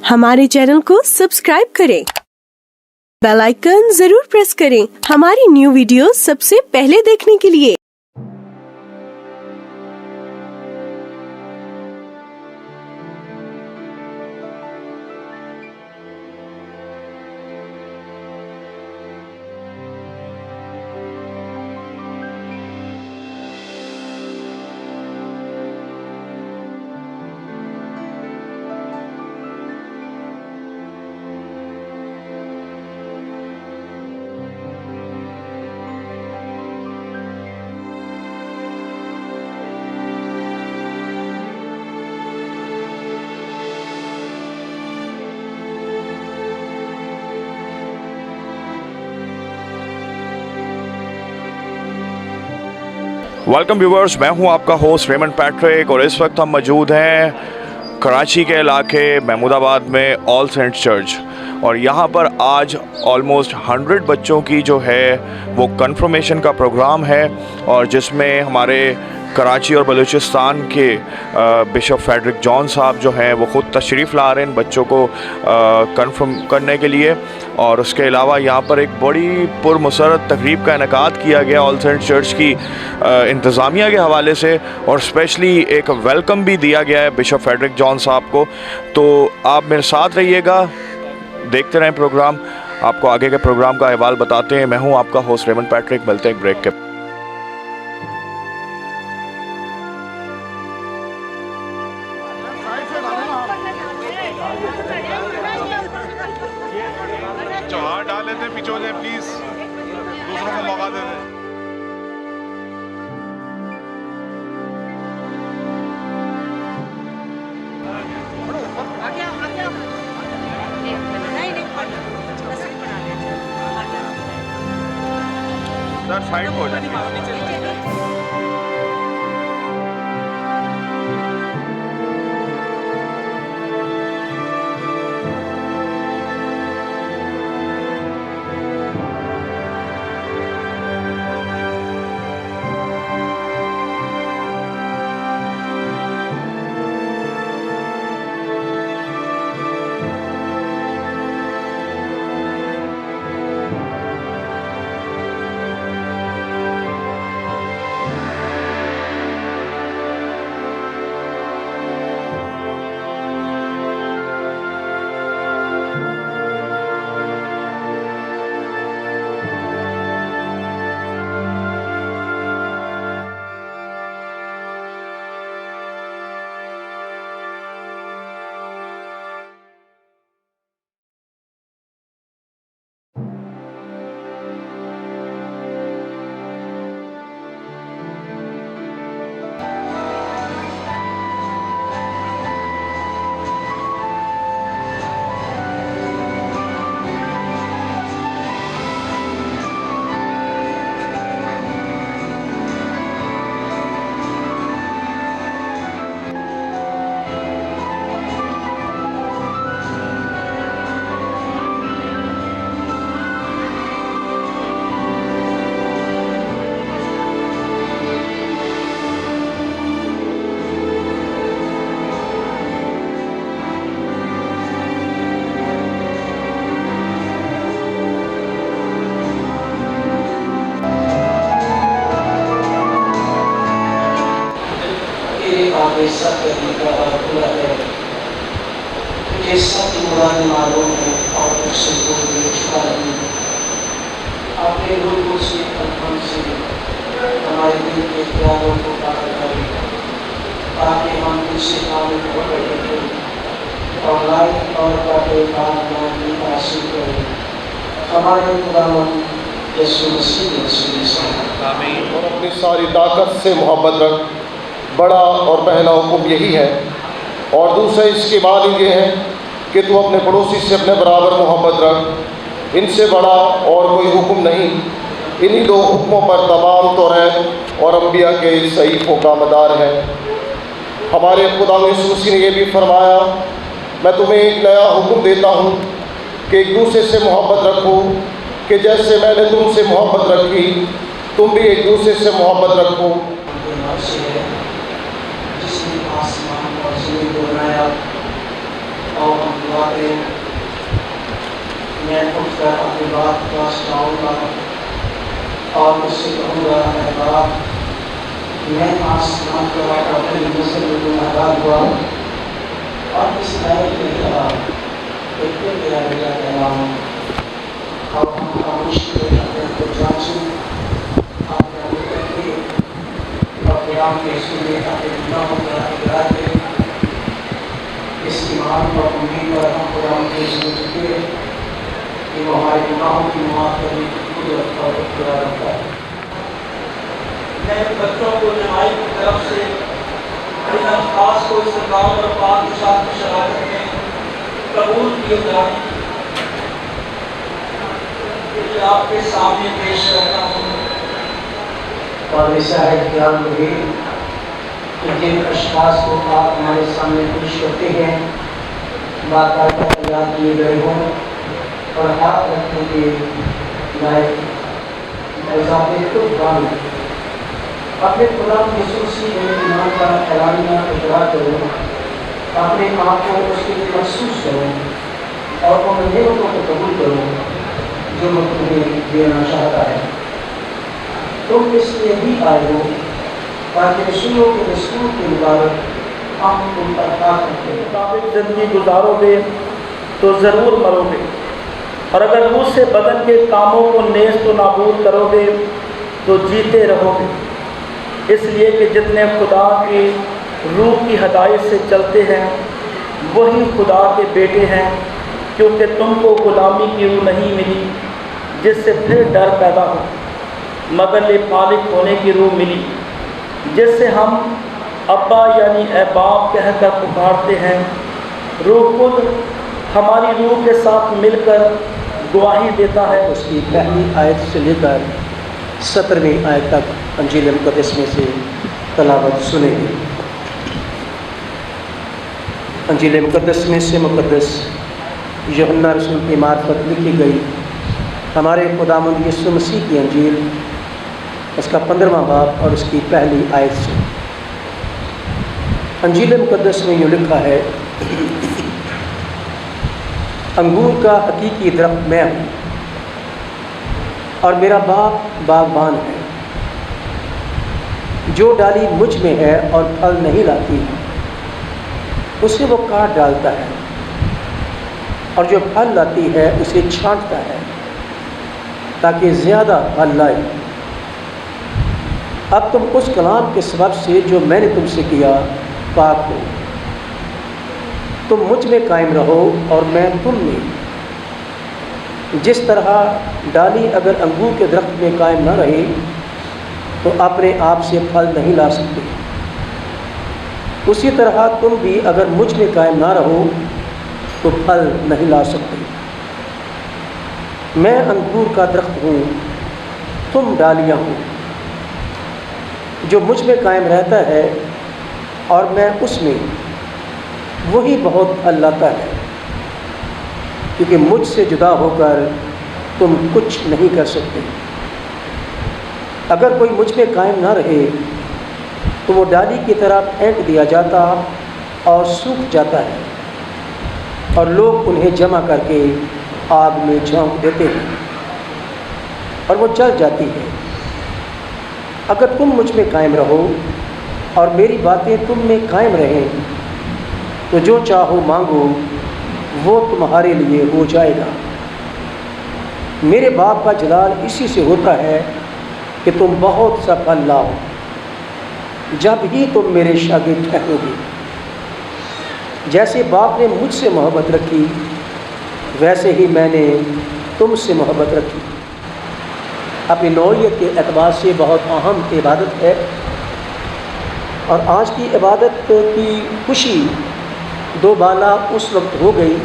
हमारे चैनल को सब्सक्राइब करें, बेल आइकन जरूर प्रेस करें हमारी न्यू वीडियो सबसे पहले देखने के लिए। वेलकम व्यूवर्स, मैं हूं आपका होस्ट रेमंड पैट्रिक और इस वक्त हम मौजूद हैं कराची के इलाके महमूदाबाद में ऑल सेंट्स चर्च। और यहां पर आज ऑलमोस्ट 100 बच्चों की जो है वो कन्फर्मेशन का प्रोग्राम है और जिसमें हमारे कराची और बलूचिस्तान के बिशप फ्रेडरिक जॉन साहब जो हैं वो ख़ुद तशरीफ़ ला रहे हैं इन बच्चों को कन्फर्म करने के लिए। और उसके अलावा यहाँ पर एक बड़ी पुरमसरत तकरीब का इनेकाद किया गया ऑल सेंट्स चर्च की इंतज़ामिया के हवाले से, और स्पेशली एक वेलकम भी दिया गया है बिशप फ्रेडरिक जॉन साहब को। तो आप मेरे साथ रहिएगा, देखते रहें प्रोग्राम, आपको आगे के प्रोग्राम का अहवाल बताते हैं। मैं हूँ आपका होस्ट रेमंड पैट्रिक। मिलते हैं एक ब्रेक के। हाथ डाल लेते पीछे हो जाए प्लीज, दूसरों को मौका दे दें। सर साइड हो जाए। आगे सत्य का पूरा है, तुझे सत्य मुराद मालूम है और उससे दूर भी छुपा नहीं। अपने लोगों से कन्फर्म से हमारे दिल के ख्यालों को पार करें ताकि हम उनसे काबिल हो सकें और लाइफ और का बेकार ज्ञान हासिल करें। हमारे खुदावंद यीशु मसीह आमीन। और अपनी सारी ताकत से मोहब्बत रख, बड़ा और पहला हुक्म यही है। और दूसरा इसके बाद ये है कि तू अपने पड़ोसी से अपने बराबर मोहब्बत रख। इनसे बड़ा और कोई हुक्म नहीं। इन्हीं दो हुक्मों पर तमाम तौरात और अंबिया के सहीफों का मदार है। हमारे खुदा यीशु मसीह ने यह भी फरमाया, मैं तुम्हें एक नया हुक्म देता हूँ कि एक दूसरे से मोहब्बत रखो, कि जैसे मैंने तुमसे मोहब्बत रखी तुम भी एक दूसरे से मोहब्बत रखो। जिसने आसमान और ज़मीन को बनाया और हम दुआ करें। मैं उठकर अपनी बात का सुनाऊँगा और उससे कहूँगा, है बाप, मैं आसमान का अपनी नस्ल में गुनहगार हुआ और इस लायक नहीं रहा, इतने मेरा बेटा कहलाऊँ। अब हम खामोश अपने को जांचें, अपने करके और क़याम के सुने अपने गुनाहों का इकरार करें। इस ईमान और उम्मीद पर हम खुदा के सुन चुके कि वो हमारे गुनाहों की माफ़ करने की कुदरत और इख्तियार रखता है। मैं बच्चों को जमाई की तरफ से इन अल्फाज को इस काम और पाक के साथ शराकत में कबूल किए जाने के लिए आपके सामने पेश करता हूँ। और ऐसा है ख्याल रहे कि जिन अशख़ास को आप हमारे सामने पेश करते हैं बाकायदा तैयार किए गए हों और हाथ रखने के लायक अपने खुदा यीशु में ईमान का ऐलानिया इकरार करो, अपने आप को उसके लिए महसूस करो और उन नेमतों को कबूल करो जो वो तुम्हें देना चाहता है। तुम इसलिए भी आए हो ताकि रसूलों के रसूल के मुताबिक हम तुम पर मुताबिक ज़िंदगी गुजारोगे तो ज़रूर मरोगे, और अगर मुझसे बदन के कामों को नेस्त व नाबूद करोगे तो जीते रहोगे। इसलिए कि जितने खुदा की रूह की हदायत से चलते हैं वही खुदा के बेटे हैं, क्योंकि तुमको गुलामी की रूह नहीं मिली जिससे फिर डर पैदा हो, मगर ले मालिक होने की रूह मिली जिससे हम अब्बा यानी ए बाप कहकर पुकारते हैं। रूह खुद हमारी रूह के साथ मिलकर गवाही देता है। उसकी पहली आयत से लेकर 17वीं आयत तक अंजील मुक़द्दस में से तलावत सुनेंगे। अंजील मुक़द्दस में से मुक़द्दस यूहन्ना रसूल की मार्फत लिखी गई हमारे खुदावंद यीशु मसीह की अंजील, उसका 15वां बाब और उसकी पहली आयत से। अंजील मुक़द्दस में यूँ लिखा है, अंगूर का हकीकी दरख्त मैं हूँ और मेरा बाप बागबान है। जो डाली मुझ में है और फल नहीं लाती उसे वो काट डालता है, और जो फल लाती है उसे छांटता है ताकि ज़्यादा फल लाए। अब तुम उस कलाम के सबब से जो मैंने तुमसे किया पाक हो। तुम मुझ में कायम रहो और मैं तुम में। जिस तरह डाली अगर अंगूर के दरख्त में कायम न रहे तो अपने आप से फल नहीं ला सकते, उसी तरह तुम भी अगर मुझ में कायम ना रहो तो फल नहीं ला सकते। मैं अंगूर का दरख्त हूँ, तुम डालियाँ हो। जो मुझ में कायम रहता है और मैं उसमें, वही बहुत फल लाता है, क्योंकि मुझसे जुदा होकर तुम कुछ नहीं कर सकते। अगर कोई मुझ में कायम ना रहे तो वो डाली की तरह फेंक दिया जाता और सूख जाता है, और लोग उन्हें जमा करके आग में झोंक देते हैं और वो जल जाती है। अगर तुम मुझ में कायम रहो और मेरी बातें तुम में कायम रहें तो जो चाहो मांगो वो तुम्हारे लिए हो जाएगा। मेरे बाप का जलाल इसी से होता है कि तुम बहुत सा फल लाओ, जब ही तुम मेरे शागिर्द ठहरोगे। जैसे बाप ने मुझसे मोहब्बत रखी वैसे ही मैंने तुमसे मोहब्बत रखी। अपनी नौइयत के एतबार से बहुत अहम इबादत है, और आज की इबादत की खुशी दोबाला उस वक्त हो गई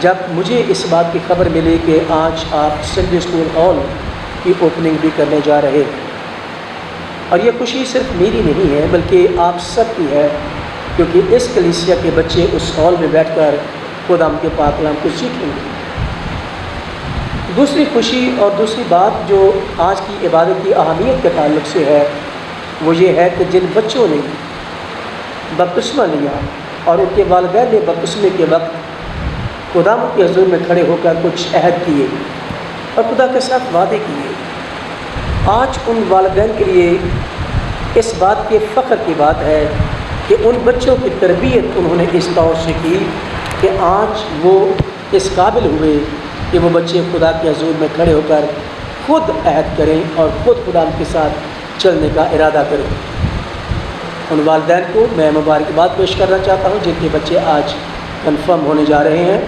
जब मुझे इस बात की खबर मिली कि आज आप संडे स्कूल हॉल की ओपनिंग भी करने जा रहे हैं। और ये खुशी सिर्फ मेरी नहीं है बल्कि आप सब की है, क्योंकि इस कलीसिया के बच्चे उस हॉल में बैठकर खुदाम के पाक कलाम को सीखेंगे। दूसरी खुशी और दूसरी बात जो आज की इबादत की अहमियत के ताल्लुक़ से है वो ये है कि जिन बच्चों ने बपतिस्मा लिया और उनके वालिदैन ने बपतिस्मे के वक्त खुदा के हुज़ूर में खड़े होकर कुछ अहद किए और खुदा के साथ वादे किए। आज उन वालिदैन के लिए इस बात के फ़ख्र की बात है कि उन बच्चों की तरबियत उन्होंने इस तौर से की कि आज वो इस काबिल हुए कि वो बच्चे खुदा के हुज़ूर में खड़े होकर ख़ुद अहद करें और ख़ुद खुदा के साथ चलने का इरादा करें। उन वालिदैन को मैं मुबारकबाद पेश करना चाहता हूँ जिनके बच्चे आज कन्फर्म होने जा रहे हैं।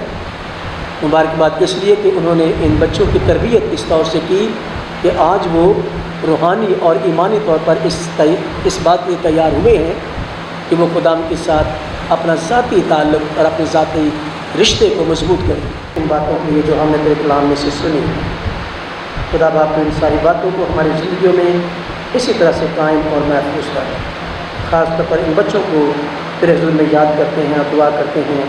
मुबारकबाद इसलिए कि उन्होंने इन बच्चों की तरबियत इस तौर से की कि आज वो रूहानी और ईमानी तौर पर इस बात के तैयार हुए हैं कि वो खुदा के साथ अपना ज़ाती ताल्लुक़ और अपने ज़ाती रिश्ते को मजबूत करें। इन बातों के लिए जो हमने तेरे कलाम में से सुनी, खुदा बाप इन सारी बातों को हमारी ज़िंदगियों में इसी तरह से कायम और महफूज करें। ख़ास तौर पर इन बच्चों को तेरे हुज़ूर में याद करते हैं और दुआ करते हैं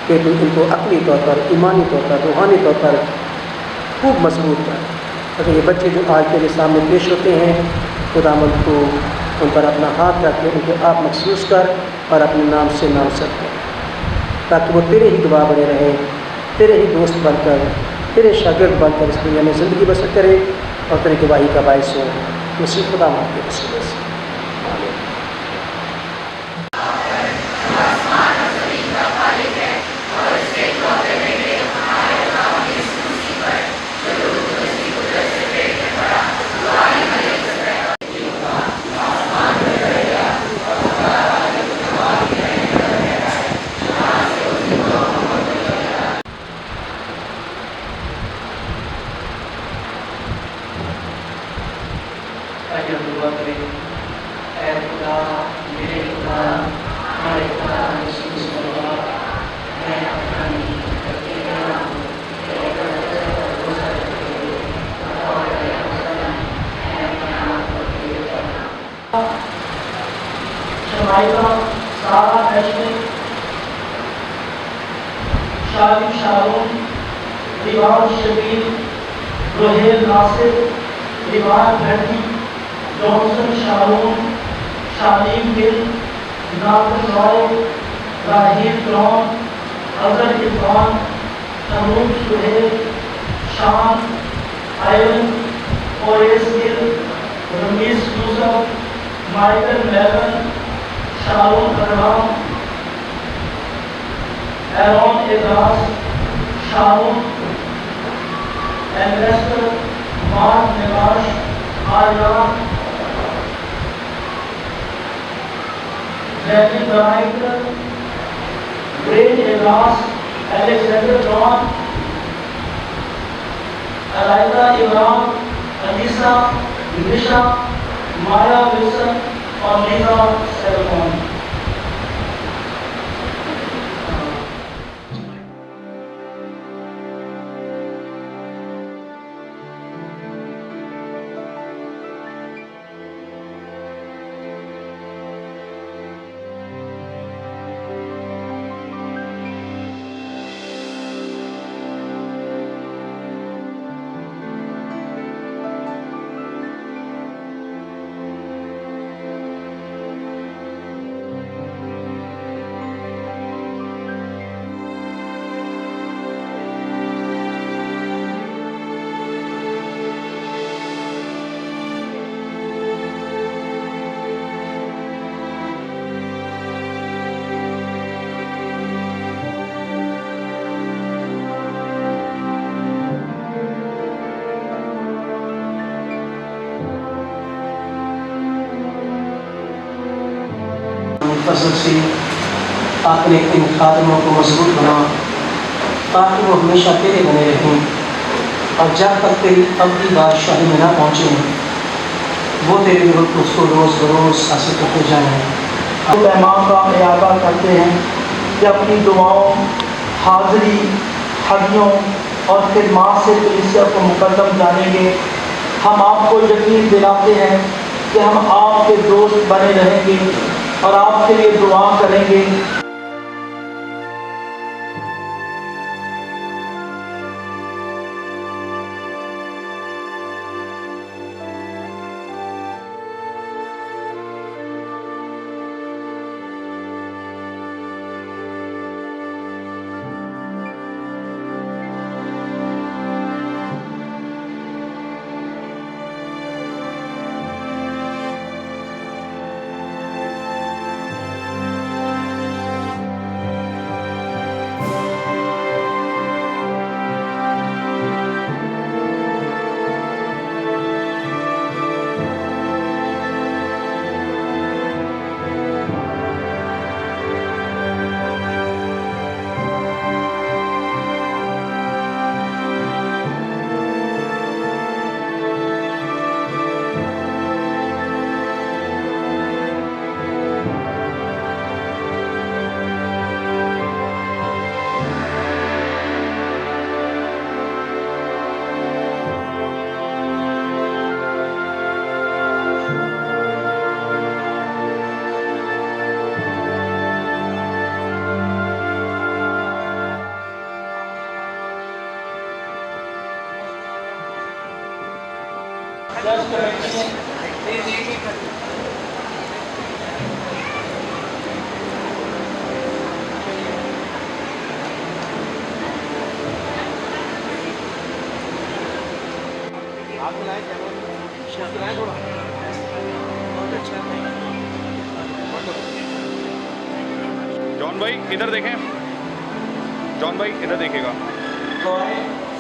कि तू इनको अक़ली तौर पर, ईमानी तौर पर, रूहानी तौर पर खूब मजबूत कर। अगर ये बच्चे जो आज तेरे सामने पेश होते हैं, खुदावंद को उन पर अपना हाथ रख के उनको आप महसूस कर और अपने नाम से नामज़द कर, ताकि वो तेरे ही गवाह बने रहें, तेरे ही दोस्त बनकर, तेरे शागिर्द बनकर इस दुनिया में ज़िंदगी बसर करें और तेरी गवाही का बायस हो। उसी खुदावंद के वसीले से शमाइका, Sarah Ashley, Shalim Sharoon, Diwan Shabbir, Rohail Nasir, Diwan Bhatti, Johnson Sharoon, Shalim Gill, Nathan Roy, Raheel ड्रॉन, अजहर इरफान, तमूम सुहेल, शान, आयन, ओरेस गिल, रमीज यूसुफ, माइकल मेलन, शारून अरहाम, एरॉन एजाज, शारून एमरेस्टर, मार्क निवाश, आर्यान, जैकी ब्राइटर, ग्रेट Ejaz, Alexander John, Aliza Imran, Anisa, Nisha, Maya Wilson और लीजा सेल्फोन। फजल से आपने इन खादमों को मजबूत बना ताकि वो हमेशा तेरे बने रहें और जब तक तेरी अगली बादशाही में ना पहुँचे वो तेरे वक्त उसको रोज़ बरोज़ हासिल करते जाएँ। हम पैमान का इरादा करते हैं कि अपनी दुआओं, हाज़री, हदियों और खिदमात से कलीसिया को मुकद्दम जानेंगे। हम आपको यकीन दिलाते हैं कि हम आपके दोस्त बने रहेंगे और आपके लिए दुआ करेंगे। कमेटी है। जॉन भाई इधर देखें, जॉन भाई इधर देखिएगा। टॉय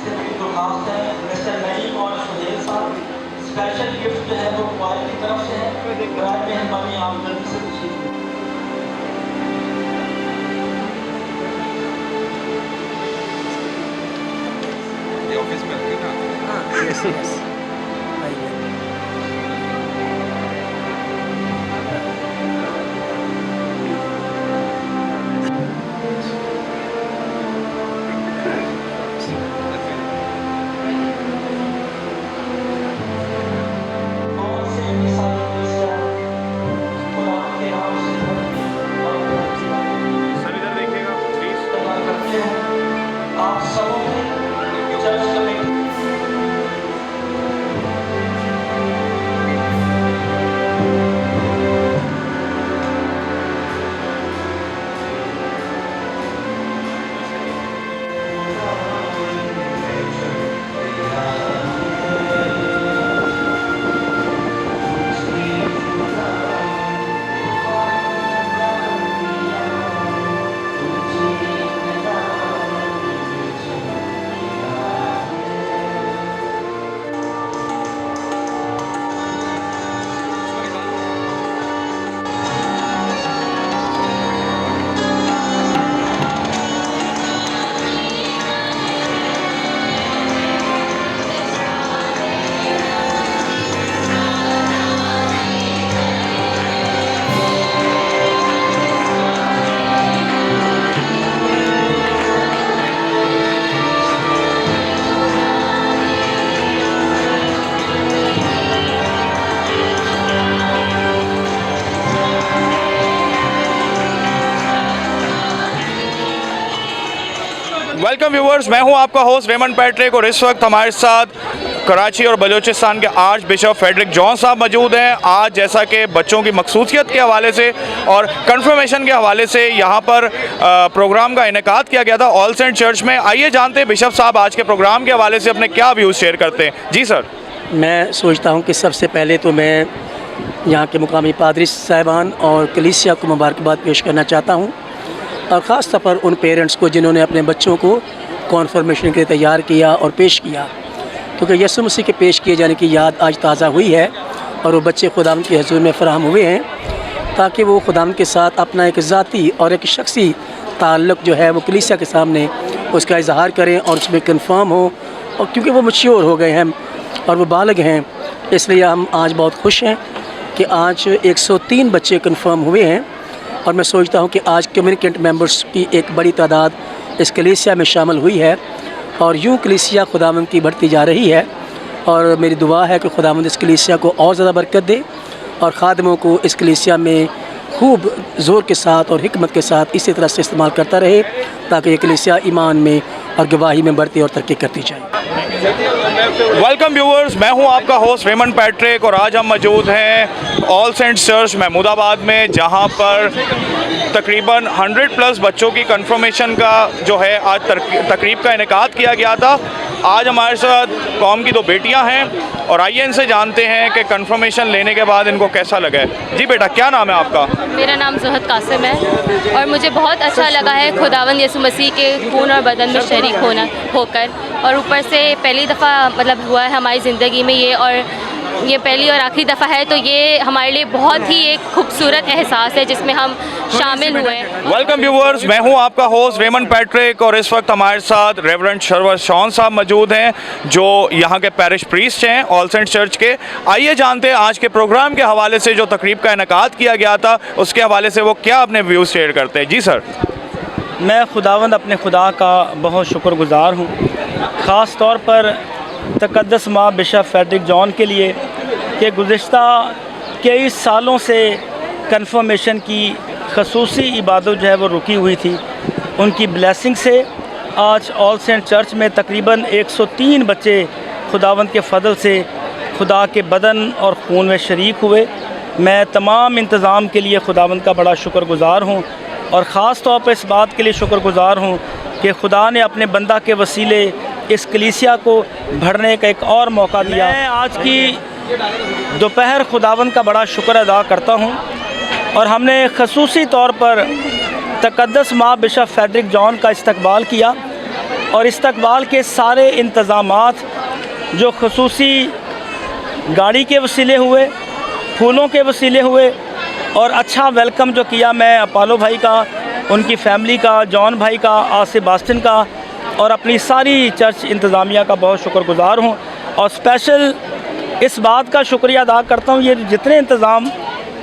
से भी दुर्खास्त है मिस्टर नईम और सुहेल साहब। स्पेशल गिफ्ट जो है वो टॉय की तरफ से है। बराए मेहरबानी आप जल्दी से तशरीफ ऑफिस में होती ना। और से मिसाल पेशिया खुदा के नाम से सर इधर देखिएगा प्लीज। करते हैं आप सबों को चर्च कमेटी वेलकम व्यूवर्स, मैं हूं आपका होस्ट रेमंड पैट्रिक और इस वक्त हमारे साथ कराची और बलूचिस्तान के आर्च बिशप फेडरिक जॉन साहब मौजूद हैं। आज जैसा कि बच्चों की मखसूसियत के हवाले से और कन्फर्मेशन के हवाले से यहाँ पर प्रोग्राम का इनेकाद किया गया था ऑल सेंट चर्च में। आइए जानते हैं बिशप साहब आज के प्रोग्राम के हवाले से अपने क्या व्यूज़ शेयर करते हैं। जी सर। मैं सोचता हूँ कि सबसे पहले तो मैं यहाँ के मुकामी पादरी साहिबान और कलीसिया को मुबारकबाद पेश करना चाहता हूँ, और ख़ास तौर पर उन पेरेंट्स को जिन्होंने अपने बच्चों को कॉन्फर्मेशन के लिए तैयार किया और पेश किया, क्योंकि यीशु मसीह के पेश किए जाने की याद आज ताज़ा हुई है और वो बच्चे खुदावंद के हुज़ूर में फ़राहम हुए हैं, ताकि वो खुदावंद के साथ अपना एक ज़ाती और एक शख्सी ताल्लुक़ जो है वो कलीसिया के सामने उसका इजहार करें और उसमें कन्फर्म हो। और क्योंकि वो मैच्योर हो गए हैं और वो बालिग हैं, इसलिए हम आज बहुत खुश हैं कि आज 103 बच्चे कन्फर्म हुए हैं, और मैं सोचता हूँ कि आज कम्युनिकेंट मेंबर्स की एक बड़ी तादाद इस कलीसिया में शामिल हुई है, और यूँ कलीसिया खुदावंद की बढ़ती जा रही है। और मेरी दुआ है कि खुदावंद इस कलीसिया को और ज़्यादा बरकत दे और ख़ादमों को इस कलीसिया में खूब ज़ोर के साथ और हिकमत के साथ इसी तरह से इस्तेमाल करता रहे, ताकि ये कलीसिया ईमान में और गवाही में बढ़ती और तरक्की करती जाए। वेलकम व्यूवर्स, मैं हूं आपका होस्ट रेमंड पैट्रिक और आज हम मौजूद हैं ऑल सेंट्स चर्च महमूदाबाद में, जहां पर तकरीबन 100+ बच्चों की कंफर्मेशन का जो है आज तकरीब का इनेकाद किया गया था। आज हमारे साथ कौम की 2 बेटियां हैं और आइए इनसे जानते हैं कि कंफर्मेशन लेने के बाद इनको कैसा लगा है। जी बेटा, क्या नाम है आपका? मेरा नाम ज़ोहद कासिम है और मुझे बहुत अच्छा लगा है खुदावंद यीशु मसीह के खून और बदन में शरीक होकर, और ऊपर से पहली दफ़ा मतलब हुआ है हमारी ज़िंदगी में ये, और ये पहली और आखिरी दफ़ा है, तो ये हमारे लिए बहुत ही एक खूबसूरत एहसास है जिसमें हम शामिल हुए हैं। वेलकम व्यूवर्स, मैं हूं आपका होस्ट रेमंड पैट्रिक और इस वक्त हमारे साथ रेवरेंड शरवर शॉन साहब मौजूद हैं, जो यहाँ के पैरिश प्रीस्ट हैं ऑल सेंट चर्च के। आइए जानते हैं आज के प्रोग्राम के हवाले से जो तकरीब का इनेकाद किया गया था उसके हवाले से वो क्या अपने व्यूज़ शेयर करते हैं। जी सर। मैं खुदावंद अपने खुदा का बहुत शुक्रगुज़ार हूँ, ख़ास तौर पर तक़द्दस माँ बिशप फेडरिक जॉन के लिए कि गुज़िश्ता कई सालों से कन्फर्मेशन की खसूसी इबादत जो है वो रुकी हुई थी। उनकी ब्लेसिंग से आज ऑल सेंट चर्च में तकरीबन 103 बच्चे खुदावंद के फ़ज़ल से खुदा के बदन और खून में शरीक हुए। मैं तमाम इंतज़ाम के लिए खुदावंद का बड़ा शुक्रगुज़ार हूँ और ख़ास तौर पर इस बात के लिए शुक्रगुज़ार हूँ कि खुदा ने अपने बंदा के वसीले इस कलीसिया को भरने का एक और मौका दिया। मैं आज की दोपहर खुदावंद का बड़ा शुक्र अदा करता हूँ और हमने ख़ुसूसी तौर पर तक़द्दस माँ बिशप फ्रेडरिक जॉन का इस्तकबाल किया और इस्तकबाल के सारे इंतज़ामात जो ख़ुसूसी गाड़ी के वसीले हुए, फूलों के वसीले हुए और अच्छा वेलकम जो किया, मैं अपालो भाई का, उनकी फैमिली का, जॉन भाई का, आसिफ बास्टिन का और अपनी सारी चर्च इंतज़ामिया का बहुत शुक्रगुज़ार हूँ। और स्पेशल इस बात का शुक्रिया अदा करता हूँ, ये जितने इंतज़ाम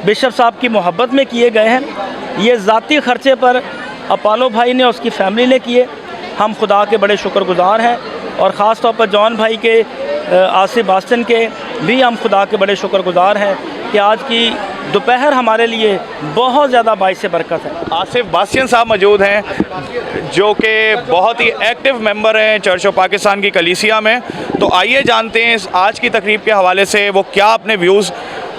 बिशप साहब की मोहब्बत में किए गए हैं, ये ज़ाती ख़र्चे पर अपालो भाई ने, उसकी फ़ैमिली ने किए। हम खुदा के बड़े शुक्रगुज़ार हैं और ख़ास तौर पर जॉन भाई के, आसिफ बास्टिन के भी हम खुदा के बड़े शुक्रगुज़ार हैं कि आज की दोपहर हमारे लिए बहुत ज़्यादा बाइस बरकत है। आसिफ बास्टिन साहब मौजूद हैं जो कि बहुत ही एक्टिव मेंबर हैं चर्च ऑफ पाकिस्तान की कलीसिया में। तो आइए जानते हैं इस आज की तकरीब के हवाले से वो क्या अपने व्यूज़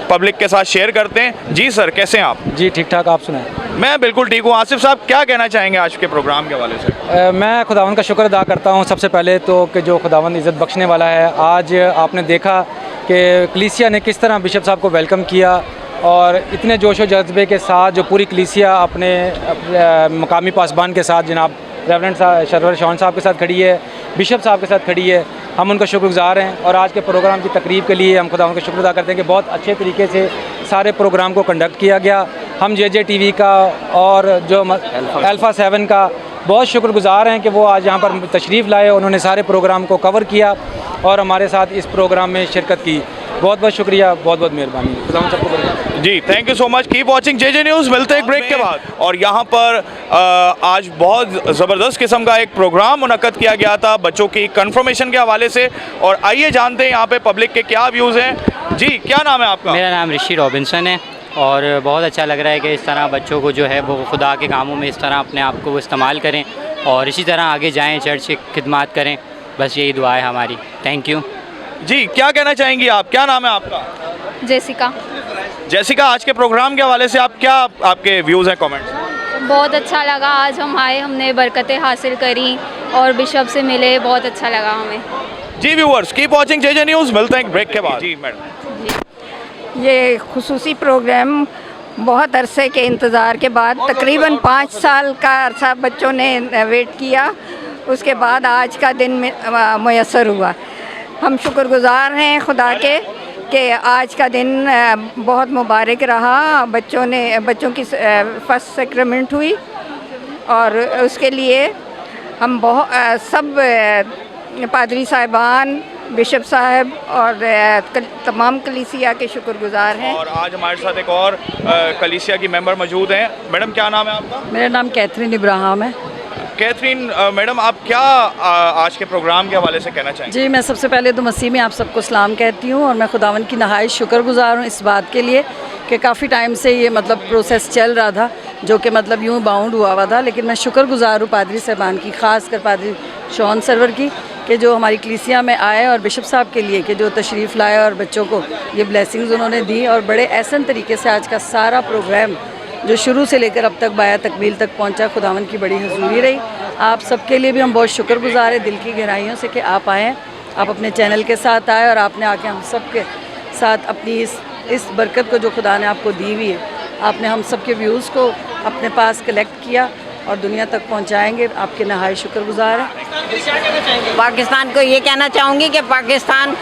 पब्लिक के साथ शेयर करते हैं। जी सर, कैसे हैं आप? जी ठीक ठाक, आप सुनाएं। मैं बिल्कुल ठीक हूँ। आसिफ साहब, क्या कहना चाहेंगे आज के प्रोग्राम के हवाले से? मैं खुदावंद का शुक्र अदा करता हूँ सबसे पहले तो कि जो खुदावंद इज़्ज़त बख्शने वाला है। आज आपने देखा कि कलीसिया ने किस तरह बिशप साहब को वेलकम किया और इतने जोश व जज्बे के साथ जो पूरी कलीसिया अपने मकामी पासबान के साथ, जनाब रेवरेंड सरवर शॉन साहब के साथ खड़ी है, बिशप साहब के साथ खड़ी है। हम उनका शुक्रगुज़ार हैं और आज के प्रोग्राम की तकरीब के लिए हम खुदावंद का शुक्र अदा करते हैं कि बहुत अच्छे तरीके से सारे प्रोग्राम को कंडक्ट किया गया। हम JJ TV का और जो अल्फ़ा 7 का बहुत शुक्रगुज़ार हैं कि वो आज यहाँ पर तशरीफ़ लाए, उन्होंने सारे प्रोग्राम को कवर किया और हमारे साथ इस प्रोग्राम में शिरकत की। बहुत बहुत शुक्रिया, बहुत बहुत मेहरबानी। खुदावंद सबको बरकत। जी, thank you so much. Keep watching JJ news. मिलते हैं एक ब्रेक के बाद। और यहाँ पर आज बहुत ज़बरदस्त किस्म का एक प्रोग्राम मुनक्कद किया गया था बच्चों की कंफर्मेशन के हवाले से। और आइए जानते हैं यहाँ पे पब्लिक के क्या व्यूज़ हैं। जी, क्या नाम है आपका? मेरा नाम ऋषि रॉबिन्सन है और बहुत अच्छा लग रहा है कि इस तरह बच्चों को जो है वो खुदा के कामों में इस तरह अपने आप को वो इस्तेमाल करें और इसी तरह आगे जाएँ, चर्च की खिदमत करें। बस यही दुआ है हमारी। Thank you. जी, क्या कहना चाहेंगी आप? क्या नाम है आपका? जेसिका। जेसिका, आज के प्रोग्राम के हवाले से आप क्या, आपके व्यूज़ हैं, कमेंट्स? बहुत अच्छा लगा, आज हम आए, हमने बरकतें हासिल करी और बिशप से मिले, बहुत अच्छा लगा हमें। जी viewers, keep watching JJ news. मिलते हैं एक ब्रेक के बाद। जी मैडम। ये खुसूसी प्रोग्राम बहुत अरसे के इंतज़ार के बाद, तकरीबन 5 साल का अरसा बच्चों ने वेट किया, उसके बाद आज का दिन मुयस्सर हुआ। हम शुक्रगुज़ार हैं खुदा के कि आज का दिन बहुत मुबारक रहा। बच्चों की फर्स्ट सेक्रेमेंट हुई और उसके लिए हम सब पादरी साहिबान, बिशप साहब और तमाम कलीसिया के शुक्रगुज़ार हैं। और आज हमारे साथ एक और कलीसिया की मेंबर मौजूद हैं। मैडम, क्या नाम है आपका? मेरा नाम कैथरीन इब्राहिम है। कैथरीन मैडम, आप क्या आज के प्रोग्राम के हवाले से कहना चाहेंगे? जी, मैं सबसे पहले तो मसीह में आप सबको सलाम कहती हूँ और मैं खुदावंद की नहायत शुक्रगुज़ार हूँ इस बात के लिए कि काफ़ी टाइम से ये प्रोसेस चल रहा था, जो कि यूँ बाउंड हुआ था। लेकिन मैं शुक्रगुज़ार हूँ पादरी साहबान की, ख़ासकर पादरी शॉन सरवर की, कि जो हमारी कलीसिया में आए और बिशप साहब के लिए कि जो तशरीफ़ लाए और बच्चों को ये ब्लेसिंग्स उन्होंने दी और बड़े एहसन तरीके से आज का सारा प्रोग्राम जो शुरू से लेकर अब तक बाया तकमील तक पहुंचा, खुदावंद की बड़ी हजूरी रही। आप सबके लिए भी हम बहुत शुक्रगुज़ार हैं दिल की गहराइयों से कि आप आएँ, आप अपने चैनल के साथ आए और आपने आके हम सब के साथ अपनी इस बरकत को जो खुदा ने आपको दी हुई है, आपने हम सब के व्यूज़ को अपने पास कलेक्ट किया और दुनिया तक पहुंचाएंगे। आपके नहायत शुक्रगुज़ार हैं। पाकिस्तान को ये कहना चाहूँगी कि पाकिस्तान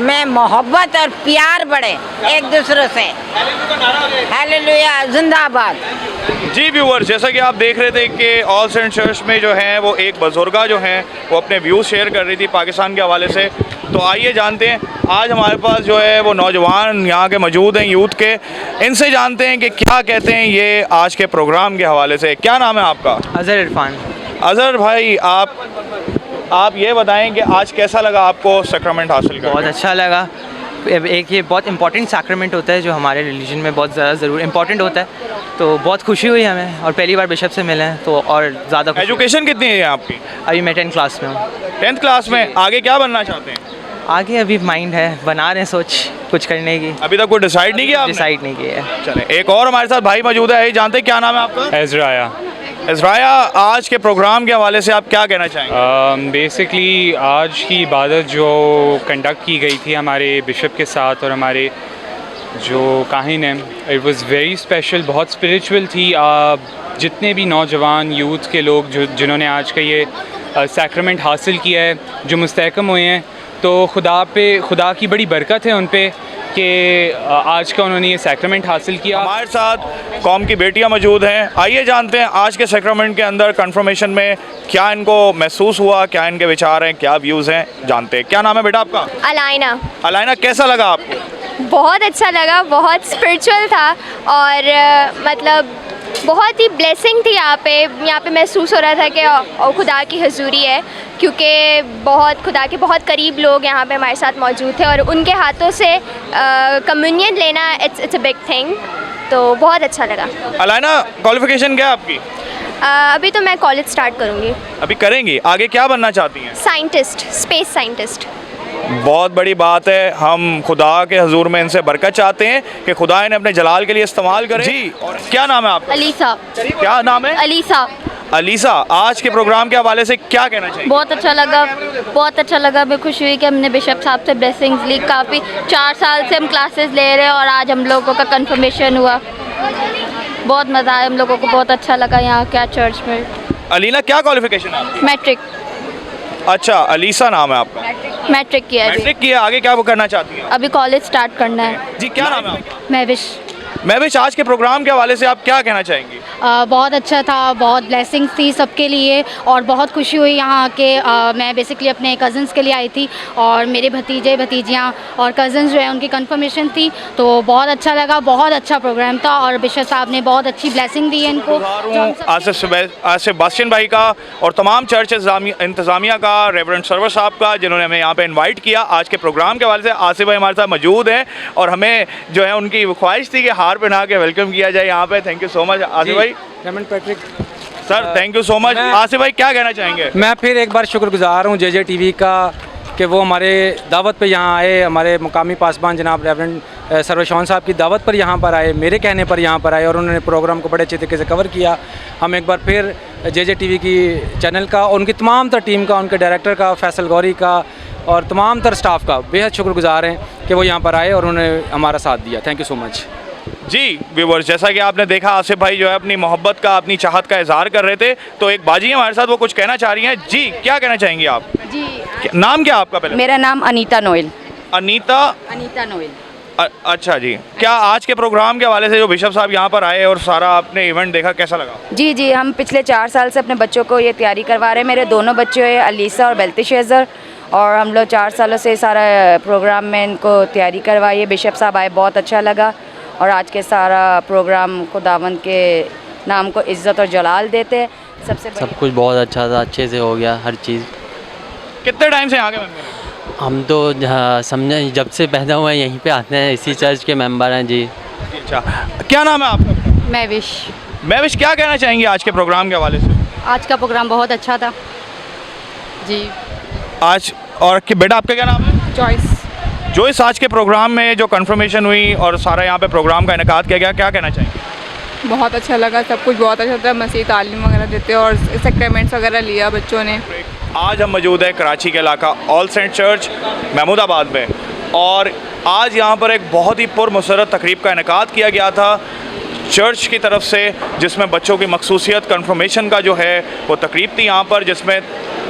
में मोहब्बत और प्यार बढ़े एक दूसरे से। हालेलुया, जिंदाबाद। जी व्यूअर्स, जैसा कि आप देख रहे थे कि ऑल सेंट्स चर्च में जो है वो एक बुजुर्गा जो हैं वो अपने व्यूज़ शेयर कर रही थी पाकिस्तान के हवाले से। तो आइए जानते हैं, आज हमारे पास जो है वो नौजवान यहाँ के मौजूद हैं, यूथ के। इनसे जानते हैं कि क्या कहते हैं ये आज के प्रोग्राम के हवाले से। क्या नाम है आपका? अज़हर इरफान। अज़हर भाई, आप ये बताएं कि आज कैसा लगा आपको सैक्रमेंट हासिल करके? बहुत अच्छा लगा। एक ये बहुत इंपॉर्टेंट सैक्रमेंट होता है जो हमारे रिलीजन में बहुत ज़्यादा इंपॉर्टेंट होता है, तो बहुत खुशी हुई हमें और पहली बार बिशप से मिले हैं तो और ज़्यादा। एजुकेशन कितनी है आपकी? अभी मैं 10th क्लास में हूँ। 10th क्लास में? आगे क्या बनना चाहते हैं? आगे अभी माइंड है, बना रहे हैं सोच कुछ करने की। अभी तक कोई डिसाइड नहीं किया आपने? डिसाइड नहीं किया है। चले, एक और हमारे साथ भाई मौजूद है, यही जानते हैं क्या नाम है आपका? एज़राया। इज़राया, आज के प्रोग्राम के हवाले से आप क्या कहना चाहेंगे? बेसिकली आज की इबादत जो कंडक्ट की गई थी हमारे बिशप के साथ और हमारे जो काहिन हैं, इट वाज वेरी स्पेशल, बहुत स्पिरिचुअल थी। जितने भी नौजवान यूथ के लोग जिन्होंने आज का ये सैक्रमेंट हासिल किया है, जो मुस्तहकम हुए हैं, तो खुदा की बड़ी बरकत है उन पे कि आज का उन्होंने ये सैक्रमेंट हासिल किया। हमारे साथ कौम की बेटियां मौजूद हैं, आइए जानते हैं आज के सैक्रमेंट के अंदर कन्फर्मेशन में क्या इनको महसूस हुआ, क्या इनके विचार हैं, क्या व्यूज़ हैं, जानते हैं। क्या नाम है बेटा आपका? अलाइना। अलाइना, कैसा लगा आपको? बहुत अच्छा लगा, बहुत स्पिरिचुअल था और मतलब बहुत ही ब्लेसिंग थी। यहाँ पे महसूस हो रहा था कि खुदा की हजूरी है, क्योंकि खुदा के बहुत करीब लोग यहाँ पे हमारे साथ मौजूद थे और उनके हाथों से कम्युनियन लेना इट्स अ बिग थिंग, तो बहुत अच्छा लगा। अलाइना, क्वालिफिकेशन क्या है आपकी? अभी तो मैं कॉलेज स्टार्ट करूँगी। अभी करेंगी, आगे क्या बनना चाहती हैं? Scientist, space scientist. बहुत बड़ी बात है, हम खुदा के हजूर में इनसे बरकत चाहते हैं कि खुदा इन्हें अपने जलाल के लिए इस्तेमाल करें। जी, और क्या नाम है आपका? अलीसा। क्या नाम है? अलीसा। अलीसा, आज के प्रोग्राम के हवाले से क्या कहना चाहिए? बहुत अच्छा लगा, मैं खुश हुई कि हमने बिशप साहब से ब्लेसिंग्स ली। काफ़ी 4 साल से हम क्लासेस ले रहे हैं और आज हम लोगों का कंफर्मेशन हुआ। बहुत मज़ा आया हम लोगों को, बहुत अच्छा लगा यहाँ क्या चर्च में। अलीना, क्या क्वालिफिकेशन है आपकी? मैट्रिक। अच्छा, अलीसा नाम है आपका? मैट्रिक किया है। मैट्रिक किया, आगे क्या वो करना चाहती हैं? अभी कॉलेज स्टार्ट करना है। जी, क्या नाम है आपका? महविश। महविश, आज के प्रोग्राम के हवाले से आप क्या कहना चाहेंगी? बहुत अच्छा था, बहुत ब्लेसिंग्स थी सबके लिए और बहुत खुशी हुई यहाँ आके। मैं बेसिकली अपने कज़न्स के लिए आई थी और मेरे भतीजे भतीजियाँ और कज़न्स जो है उनकी कंफर्मेशन थी, तो बहुत अच्छा लगा। बहुत अच्छा प्रोग्राम था और बिशप साहब ने बहुत अच्छी ब्लेसिंग दी है इनको। आसिफ बास्टिन भाई का और तमाम चर्च इंतज़ामिया का, रेवरेंड सरवर साहब का, जिन्होंने हमें यहाँ पे इनवाइट किया आज के प्रोग्राम के हवाले से। आसिफ भाई हमारे साथ मौजूद हैं और हमें जो है उनकी ख्वाहिश थी कि हार पहना के वेलकम किया जाए यहाँ पे। Thank you so much Asif भाई। Raymond Patrick sir, thank you so much. Asif भाई, क्या कहना चाहेंगे? मैं फिर एक बार शुक्रगुजार हूँ JJ TV का कि वो हमारे दावत पे यहाँ आए, हमारे मुकामी पासबान जनाब रेवरेंड सर्वेशौन साहब की दावत पर यहाँ पर आए, मेरे कहने पर यहाँ पर आए और उन्होंने प्रोग्राम को बड़े अच्छे तरीके से कवर किया। हम एक बार फिर JJ TV की चैनल का, उनकी तमाम तर टीम का, उनके डायरेक्टर का, फैसल गौरी का और तमाम तर स्टाफ का बेहद शुक्रगुजार हैं कि वो यहाँ पर आए और उन्होंने हमारा साथ दिया। Thank you so much. जी व्यूवर्स, जैसा कि आपने देखा आसिफ भाई जो है अपनी मोहब्बत का, अपनी चाहत का इजहार कर रहे थे, तो एक बाजी हमारे साथ, वो कुछ कहना चाह रही हैं। जी, क्या कहना चाहेंगी आप? जी, नाम क्या आपका? पहले मेरा नाम अनीता नोएल। अनीता नोएल। अच्छा जी, क्या आज के प्रोग्राम के हवाले से जो बिशप साहब यहाँ पर आए और सारा आपने इवेंट देखा, कैसा लगा? जी, हम पिछले 4 साल से अपने बच्चों को ये तैयारी करवा रहे हैं। मेरे दोनों बच्चे हैं, अलीसा और बेल्तिशेज़र, और हम लोग 4 सालों से सारा प्रोग्राम में इनको तैयारी करवाई है। बिशप साहब आए, बहुत अच्छा लगा और आज के सारा प्रोग्राम खुदावंद के नाम को इज़्ज़त और जलाल देते हैं। सब कुछ बहुत अच्छा था, अच्छे से हो गया हर चीज़। कितने टाइम से आगे? हम तो समझे जब से पैदा हुए हैं यहीं पे आते हैं, इसी चर्च के मेंबर हैं जी। अच्छा, क्या नाम है आपका? महविश। क्या कहना चाहेंगी आज के प्रोग्राम के हवाले से? आज का प्रोग्राम बहुत अच्छा था जी। आज और बेटा आपका क्या नाम है? जॉयस, आज के प्रोग्राम में जो कंफर्मेशन हुई और सारा यहाँ पे प्रोग्राम का इनेकाद किया गया, क्या कहना चाहेंगे? बहुत अच्छा लगा, सब कुछ बहुत अच्छा था। मसीह तालीम वगैरह देते और सेक्रेमेंट्स वगैरह लिया बच्चों ने। आज हम मौजूद है कराची के इलाका ऑल सेंट चर्च महमूदाबाद में और आज यहाँ पर एक बहुत ही पुरमसरत तकरीब का इनेकाद किया गया था चर्च की तरफ से, जिसमें बच्चों की मखसूसियत कंफर्मेशन का जो है वो तकरीब थी यहाँ पर, जिसमें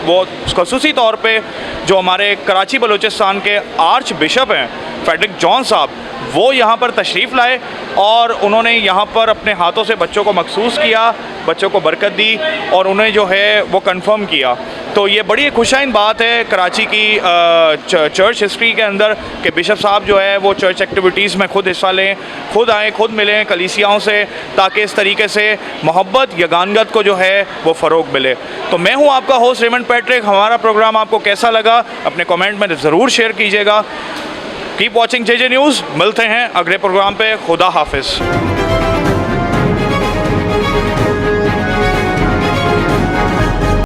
वो खसूसी तौर पे जो हमारे कराची बलूचिस्तान के आर्च बिशप हैं फ्रेडरिक जॉन साहब, वो यहाँ पर तशरीफ़ लाए और उन्होंने यहाँ पर अपने हाथों से बच्चों को मखसूस किया, बच्चों को बरकत दी और उन्हें जो है वो कंफर्म किया। तो ये बड़ी खुशाइन बात है कराची की चर्च हिस्ट्री के अंदर कि बिशप साहब जो है वो चर्च एक्टिविटीज़ में खुद हिस्सा लें, खुद आएँ, खुद मिलें कलीसियाओं से, ताकि इस तरीके से मोहब्बत यगानगत को जो है वो फ़रोग मिले। तो मैं हूँ आपका होस्ट रेमंड पैट्रिक। हमारा प्रोग्राम आपको कैसा लगा अपने कमेंट में ज़रूर शेयर कीजिएगा। Keep watching JJ news. मिलते हैं अगले प्रोग्राम पे। खुदा हाफिज़।